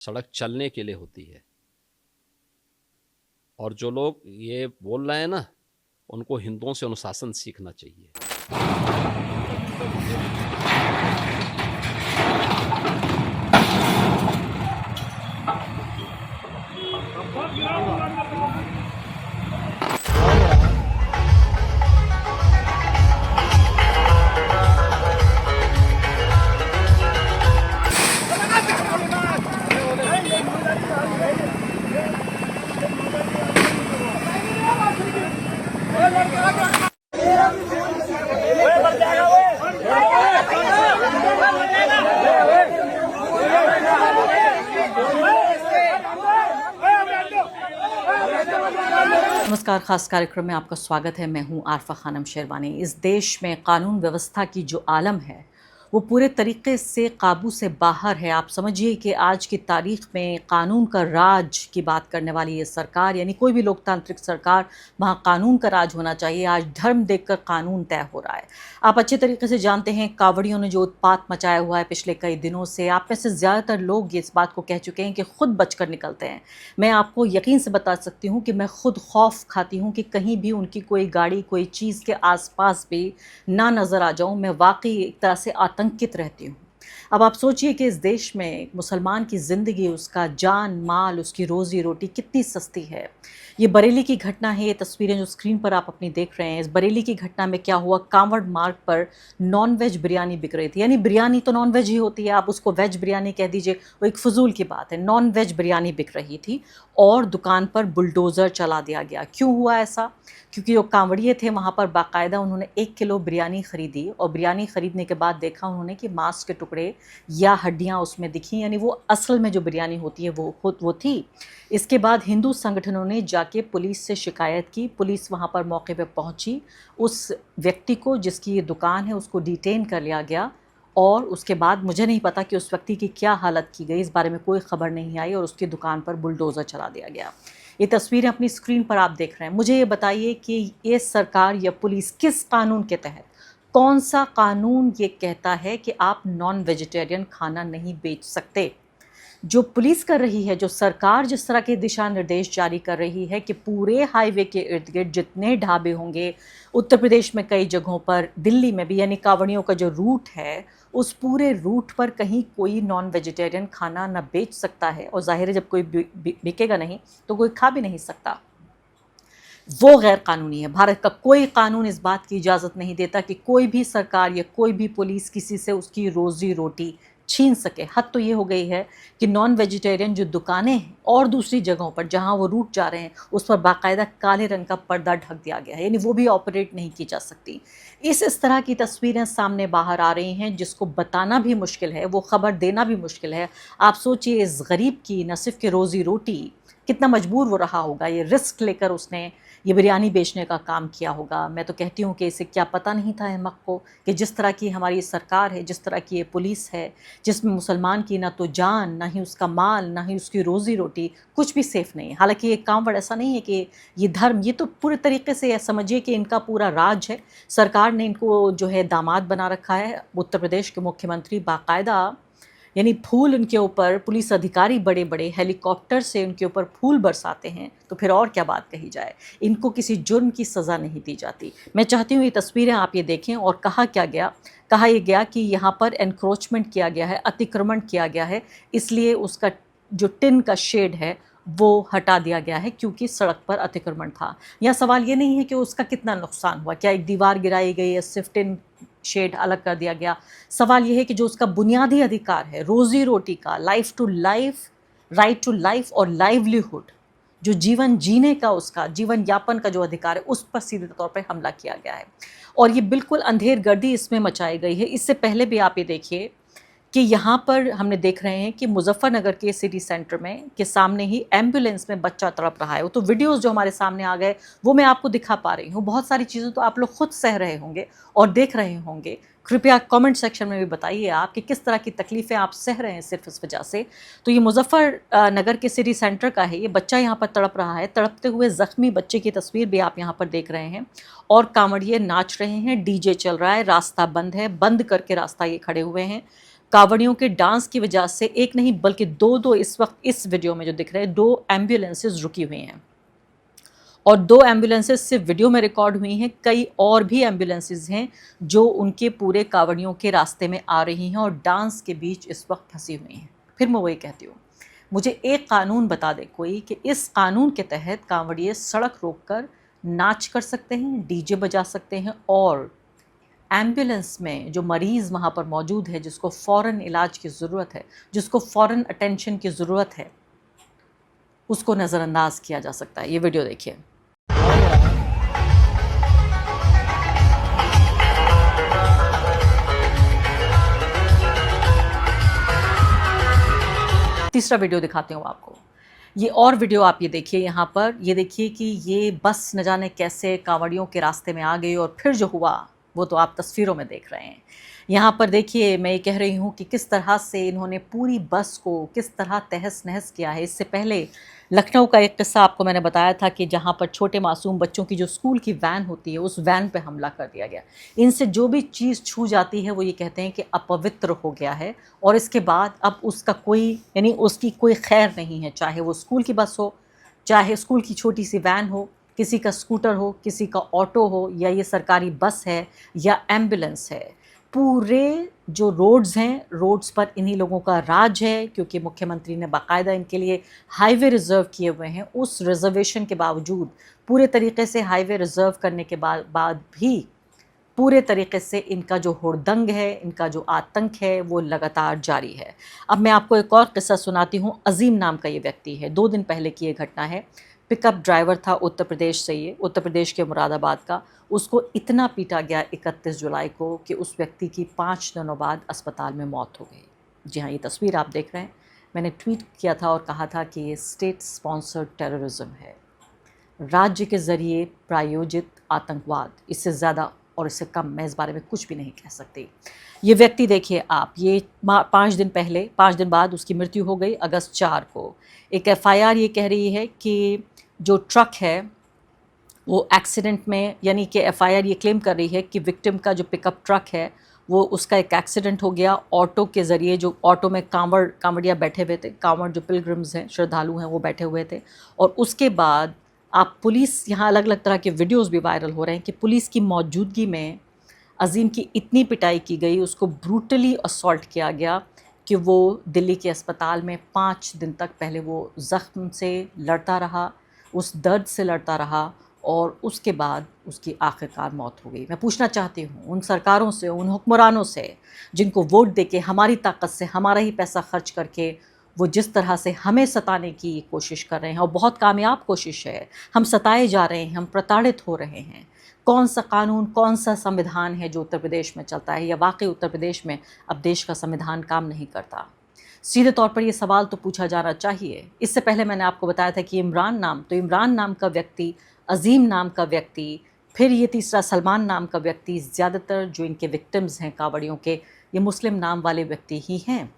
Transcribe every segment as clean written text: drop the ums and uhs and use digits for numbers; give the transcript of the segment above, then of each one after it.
सड़क चलने के लिए होती है। और जो लोग ये बोल रहे हैं ना, उनको हिंदुओं से अनुशासन सीखना चाहिए। नमस्कार, खास कार्यक्रम में आपका स्वागत है। मैं हूं आरफा खानम शेरवानी। इस देश में कानून व्यवस्था की जो आलम है वो पूरे तरीके से काबू से बाहर है। आप समझिए कि आज की तारीख में कानून का राज की बात करने वाली ये सरकार, यानी कोई भी लोकतांत्रिक सरकार, वहाँ कानून का राज होना चाहिए। आज धर्म देखकर कानून तय हो रहा है। आप अच्छे तरीके से जानते हैं कांवड़ियों ने जो उत्पात मचाया हुआ है पिछले कई दिनों से। आप में से ज़्यादातर लोग इस बात को कह चुके हैं कि खुद बचकर निकलते हैं। मैं आपको यकीन से बता सकती हूँ कि मैं खुद खौफ खाती हूँ कि कहीं भी उनकी कोई गाड़ी, कोई चीज़ के आसपास भी ना नज़र आ जाऊँ। मैं वाकई एक तरह से आतंकित रहती हूँ। अब आप सोचिए कि इस देश में मुसलमान की ज़िंदगी, उसका जान माल, उसकी रोज़ी रोटी कितनी सस्ती है। ये बरेली की घटना है। ये तस्वीरें जो स्क्रीन पर आप अपनी देख रहे हैं, इस बरेली की घटना में क्या हुआ, कांवड़ मार्ग पर नॉन वेज बिरयानी बिक रही थी। यानी बिरयानी तो नॉन वेज ही होती है, आप उसको वेज बिरयानी कह दीजिए, वो एक फजूल की बात है। नॉन वेज बिरयानी बिक रही थी और दुकान पर बुलडोज़र चला दिया गया। क्यों हुआ ऐसा? क्योंकि जो कांवड़िए थे वहाँ पर बाकायदा उन्होंने 1 किलो बिरयानी ख़रीदी और बिरयानी ख़रीदने के बाद देखा उन्होंने कि मांस के टुकड़े या हड्डियाँ उसमें दिखी, यानी वो असल में जो बिरयानी होती है वो थी। इसके बाद हिंदू संगठनों ने जाके पुलिस से शिकायत की। पुलिस वहाँ पर मौके पे पहुँची। उस व्यक्ति को, जिसकी ये दुकान है, उसको डिटेन कर लिया गया और उसके बाद मुझे नहीं पता कि उस व्यक्ति की क्या हालत की गई, इस बारे में कोई ख़बर नहीं आई और उसकी दुकान पर बुलडोज़र चला दिया गया। ये तस्वीरें अपनी स्क्रीन पर आप देख रहे हैं। मुझे ये बताइए कि ये सरकार या पुलिस किस कानून के तहत, कौन सा कानून ये कहता है कि आप नॉन वेजिटेरियन खाना नहीं बेच सकते? जो पुलिस कर रही है, जो सरकार जिस तरह के दिशा निर्देश जारी कर रही है कि पूरे हाईवे के इर्द गिर्द जितने ढाबे होंगे, उत्तर प्रदेश में कई जगहों पर, दिल्ली में भी, यानी कांवड़ियों का जो रूट है उस पूरे रूट पर कहीं कोई नॉन वेजिटेरियन खाना ना बेच सकता है। और जाहिर है जब कोई बिकेगा नहीं तो कोई खा भी नहीं सकता। वो गैर कानूनी है। भारत का कोई कानून इस बात की इजाज़त नहीं देता कि कोई भी सरकार या कोई भी पुलिस किसी से उसकी रोज़ी रोटी छीन सके। हद तो ये हो गई है कि नॉन वेजिटेरियन जो दुकानें हैं और दूसरी जगहों पर जहाँ वो रूट जा रहे हैं उस पर बाकायदा काले रंग का पर्दा ढक दिया गया है, यानी वो भी ऑपरेट नहीं की जा सकती। इस तरह की तस्वीरें सामने बाहर आ रही हैं जिसको बताना भी मुश्किल है, वो ख़बर देना भी मुश्किल है। आप सोचिए इस गरीब की न सिर्फ कि रोज़ी रोटी, कितना मजबूर वो रहा होगा। ये रिस्क लेकर उसने ये बिरयानी बेचने का काम किया होगा। मैं तो कहती हूँ कि इसे क्या पता नहीं था अहमक को कि जिस तरह की हमारी सरकार है, जिस तरह की ये पुलिस है, जिसमें मुसलमान की ना तो जान, ना ही उसका माल, ना ही उसकी रोज़ी रोटी, कुछ भी सेफ़ नहीं है। हालांकि ये कांवड़ ऐसा नहीं है कि ये धर्म, ये तो पूरे तरीके से समझिए कि इनका पूरा राज है। सरकार ने इनको जो है दामाद बना रखा है। उत्तर प्रदेश के मुख्यमंत्री बाकायदा, यानी फूल उनके ऊपर, पुलिस अधिकारी बड़े बड़े हेलीकॉप्टर से उनके ऊपर फूल बरसाते हैं, तो फिर और क्या बात कही जाए। इनको किसी जुर्म की सज़ा नहीं दी जाती। मैं चाहती हूँ ये तस्वीरें आप ये देखें। और कहा क्या गया, कहा यह गया कि यहाँ पर एनक्रोचमेंट किया गया है, अतिक्रमण किया गया है, इसलिए उसका जो टिन का शेड है वो हटा दिया गया है क्योंकि सड़क पर अतिक्रमण था। यहाँ सवाल ये नहीं है कि उसका कितना नुकसान हुआ, क्या एक दीवार गिराई गई या सिर्फ टिन शेड अलग कर दिया गया। सवाल यह है कि जो उसका बुनियादी अधिकार है रोज़ी रोटी का, life to life, right to life और लाइवलीहुड, जो जीवन जीने का, उसका जीवन यापन का जो अधिकार है, उस पर सीधे तौर पर हमला किया गया है। और ये बिल्कुल अंधेर गर्दी इसमें मचाई गई है। इससे पहले भी आप ये देखिए कि यहाँ पर हमने देख रहे हैं कि मुजफ्फरनगर के सिटी सेंटर में के सामने ही एम्बुलेंस में बच्चा तड़प रहा है। वो तो वीडियोस जो हमारे सामने आ गए वो मैं आपको दिखा पा रही हूँ। बहुत सारी चीज़ें तो आप लोग खुद सह रहे होंगे और देख रहे होंगे। कृपया कमेंट सेक्शन में भी बताइए आप कि किस तरह की तकलीफ़ें आप सह रहे हैं सिर्फ इस वजह से। तो ये मुजफ्फरनगर के सिटी सेंटर का है। ये बच्चा यहाँ पर तड़प रहा है। तड़पते हुए ज़ख्मी बच्चे की तस्वीर भी आप यहाँ पर देख रहे हैं। और कांवड़िए नाच रहे हैं, डीजे चल रहा है, रास्ता बंद है, बंद करके रास्ता ये खड़े हुए हैं। कांवड़ियों के डांस की वजह से एक नहीं बल्कि दो इस वक्त इस वीडियो में जो दिख रहे हैं 2 एम्बुलेंसेज रुकी हुई हैं और 2 एम्बुलेंसेज सिर्फ वीडियो में रिकॉर्ड हुई हैं। कई और भी एम्बुलेंसेज हैं जो उनके पूरे कांवड़ियों के रास्ते में आ रही हैं और डांस के बीच इस वक्त फंसी हुई हैं। फिर मैं वही कहती हूँ, मुझे एक कानून बता दे कोई कि इस कानून के तहत कांवड़िए सड़क रोककर नाच कर सकते हैं, डीजे बजा सकते हैं और एम्बुलेंस में जो मरीज़ वहाँ पर मौजूद है, जिसको फ़ौरन इलाज की ज़रूरत है, जिसको फ़ौरन अटेंशन की ज़रूरत है, उसको नज़रअंदाज किया जा सकता है। ये वीडियो देखिए। तीसरा वीडियो दिखाती हूँ आपको। ये और वीडियो आप ये देखिए यहाँ पर, ये देखिए कि ये बस न जाने कैसे कांवड़ियों के रास्ते में आ गई और फिर जो हुआ वो तो आप तस्वीरों में देख रहे हैं। यहाँ पर देखिए, मैं ये कह रही हूँ कि किस तरह से इन्होंने पूरी बस को किस तरह तहस नहस किया है। इससे पहले लखनऊ का एक किस्सा आपको मैंने बताया था कि जहाँ पर छोटे मासूम बच्चों की जो स्कूल की वैन होती है, उस वैन पे हमला कर दिया गया। इनसे जो भी चीज़ छू जाती है वो ये कहते हैं कि अपवित्र हो गया है और इसके बाद अब उसका कोई यानी उसकी कोई खैर नहीं है, चाहे वो स्कूल की बस हो, चाहे स्कूल की छोटी सी वैन हो, किसी का स्कूटर हो, किसी का ऑटो हो, या ये सरकारी बस है या एम्बुलेंस है। पूरे जो रोड्स हैं, रोड्स पर इन्हीं लोगों का राज है, क्योंकि मुख्यमंत्री ने बाकायदा इनके लिए हाईवे रिज़र्व किए हुए हैं। उस रिजर्वेशन के बावजूद, पूरे तरीके से हाईवे रिज़र्व करने के बाद भी पूरे तरीके से इनका जो हुड़दंग है, इनका जो आतंक है, वो लगातार जारी है। अब मैं आपको एक और किस्सा सुनाती हूँ। अजीम नाम का ये व्यक्ति है, 2 दिन पहले की ये घटना है। पिकअप ड्राइवर था उत्तर प्रदेश से, ये उत्तर प्रदेश के मुरादाबाद का। उसको इतना पीटा गया 31 जुलाई को कि उस व्यक्ति की 5 दिनों बाद अस्पताल में मौत हो गई। जी हाँ, ये तस्वीर आप देख रहे हैं। मैंने ट्वीट किया था और कहा था कि ये स्टेट स्पॉन्सर्ड टेररिज्म है, राज्य के ज़रिए प्रायोजित आतंकवाद। इससे ज़्यादा और इससे कम मैं इस बारे में कुछ भी नहीं कह सकती। ये व्यक्ति देखिए आप, ये 5 दिन बाद उसकी मृत्यु हो गई। अगस्त 4 को एक एफआईआर ये कह रही है कि जो ट्रक है वो एक्सीडेंट में, यानी कि एफआईआर ये क्लेम कर रही है कि विक्टिम का जो पिकअप ट्रक है वो उसका एक एक्सीडेंट हो गया। ऑटो के ज़रिए, जो ऑटो में कांवड़िया बैठे हुए थे, कांवड़ जो पिलग्रिम्स हैं, श्रद्धालु हैं, वो बैठे हुए थे। और उसके बाद आप पुलिस, यहाँ अलग अलग तरह के वीडियोस भी वायरल हो रहे हैं कि पुलिस की मौजूदगी में अजीम की इतनी पिटाई की गई, उसको ब्रूटली असॉल्ट किया गया कि वो दिल्ली के अस्पताल में 5 दिन तक पहले वो ज़ख्म से लड़ता रहा, उस दर्द से लड़ता रहा और उसके बाद उसकी आखिरकार मौत हो गई। मैं पूछना चाहती हूँ उन सरकारों से, उन हुक्मरानों से जिनको वोट देके, हमारी ताकत से, हमारा ही पैसा खर्च करके वो जिस तरह से हमें सताने की कोशिश कर रहे हैं, और बहुत कामयाब कोशिश है, हम सताए जा रहे हैं, हम प्रताड़ित हो रहे हैं। कौन सा कानून, कौन सा संविधान है जो उत्तर प्रदेश में चलता है, या वाकई उत्तर प्रदेश में अब देश का संविधान काम नहीं करता? सीधे तौर पर ये सवाल तो पूछा जाना चाहिए। इससे पहले मैंने आपको बताया था कि इमरान नाम का व्यक्ति, अजीम नाम का व्यक्ति, फिर ये तीसरा सलमान नाम का व्यक्ति, ज़्यादातर जो इनके विक्टिम्स हैं कांवड़ियों के, ये मुस्लिम नाम वाले व्यक्ति ही हैं।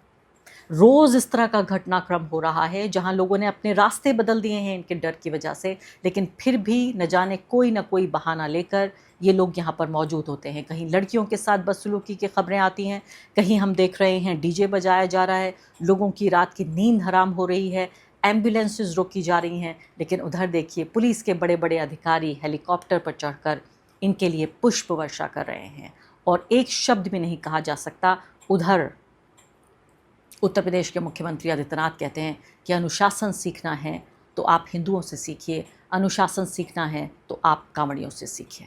रोज़ इस तरह का घटनाक्रम हो रहा है जहां लोगों ने अपने रास्ते बदल दिए हैं इनके डर की वजह से, लेकिन फिर भी न जाने कोई ना कोई बहाना लेकर ये लोग यहाँ पर मौजूद होते हैं। कहीं लड़कियों के साथ बदसलूकी की खबरें आती हैं, कहीं हम देख रहे हैं डीजे बजाया जा रहा है, लोगों की रात की नींद हराम हो रही है, एम्बुलेंसेस रोकी जा रही हैं। लेकिन उधर देखिए, पुलिस के बड़े बड़े अधिकारी हेलीकॉप्टर पर चढ़कर इनके लिए पुष्प वर्षा कर रहे हैं और एक शब्द भी नहीं कहा जा सकता। उधर उत्तर प्रदेश के मुख्यमंत्री आदित्यनाथ कहते हैं कि अनुशासन सीखना है तो आप हिंदुओं से सीखिए, अनुशासन सीखना है तो आप कांवड़ियों से सीखिए।